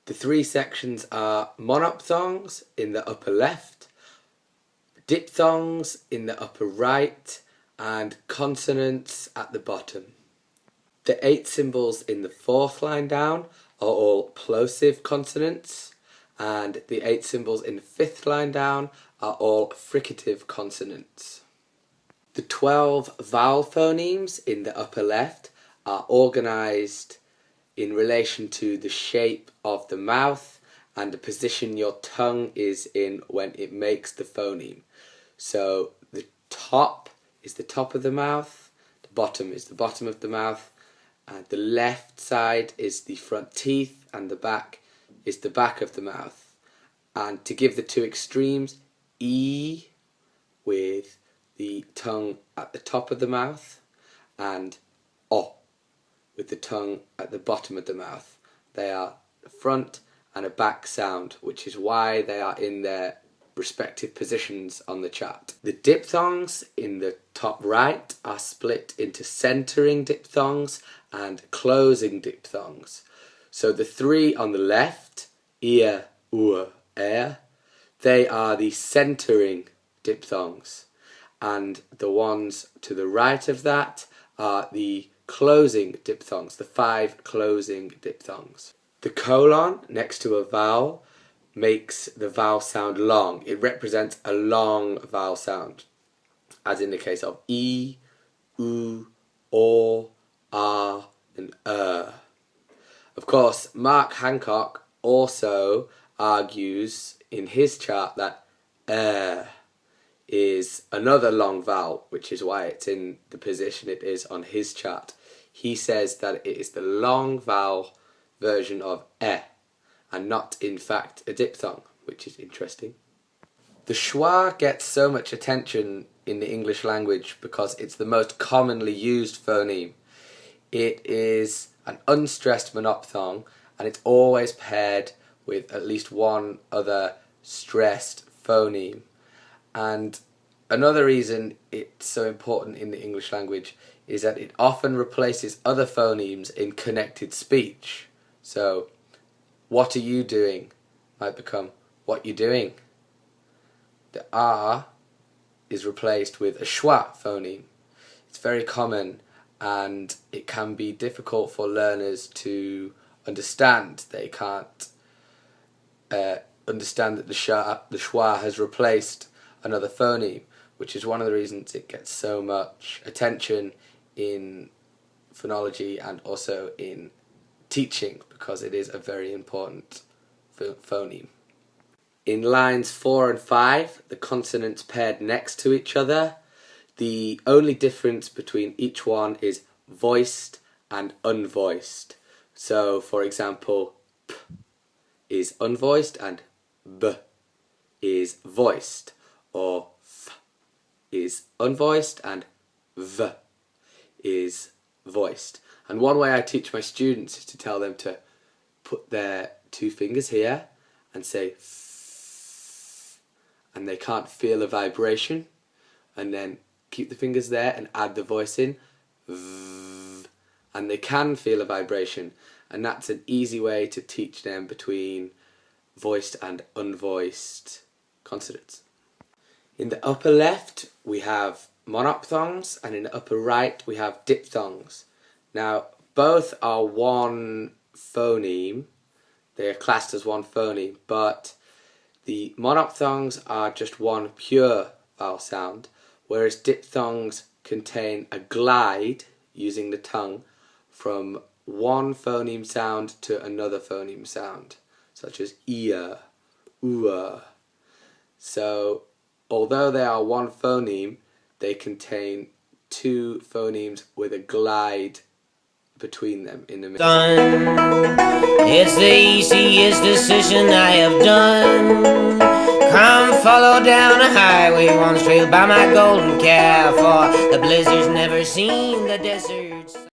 The three sections are monophthongs in the upper left, diphthongs in the upper right, and consonants at the bottom. The 8 symbols in the fourth line down are all plosive consonants, and the 8 symbols in the fifth line down are all fricative consonants. The 12 vowel phonemes in the upper left are organised in relation to the shape of the mouth and the position your tongue is in when it makes the phoneme. So the top is the top of the mouth, the bottom is the bottom of the mouth, and the left side is the front teeth and the back is the back of the mouth. And to give the two extremes, E with the tongue at the top of the mouth and O with the tongue at the bottom of the mouth. They are a front and a back sound, which is why they are in their respective positions on the chart. The diphthongs in the top right are split into centering diphthongs and closing diphthongs. So the three on the left, ear, they are the centering diphthongs, and the ones to the right of that are the closing diphthongs, the 5 closing diphthongs. The colon next to a vowel makes the vowel sound long. It represents a long vowel sound, as in the case of E, U, O, R, and Of course, Mark Hancock also argues in his chart that is another long vowel, which is why it's in the position it is on his chart. He says that it is the long vowel version of and not in fact a diphthong, which is interesting. The schwa gets so much attention in the English language because it's the most commonly used phoneme. It is an unstressed monophthong, and it's always paired with at least one other stressed phoneme. And another reason it's so important in the English language is that it often replaces other phonemes in connected speech. So, what are you doing might become what you doing. The R is replaced with a schwa phoneme. It's very common, and it can be difficult for learners to understand. They can't understand that the schwa has replaced another phoneme, which is one of the reasons it gets so much attention in phonology and also in teaching, because it is a very important phoneme. In lines 4 and 5, the consonants paired next to each other. The only difference between each one is voiced and unvoiced. So, for example, P is unvoiced and B is voiced, or F is unvoiced and V is voiced. And one way I teach my students is to tell them to put their 2 fingers here and say F, and they can't feel a vibration, and then keep the fingers there and add the voice in V, and they can feel a vibration, and that's an easy way to teach them between voiced and unvoiced consonants. In the upper left we have monophthongs, and in the upper right we have diphthongs. Now, both are one phoneme, they are classed as one phoneme, but the monophthongs are just one pure vowel sound, whereas diphthongs contain a glide using the tongue from one phoneme sound to another phoneme sound, such as ear, ua. So, although they are one phoneme, they contain 2 phonemes with a glide between them in the middle. It's the easiest decision I have done. Come follow down a highway, one straight by my golden calf, for the blizzard's never seen the desert.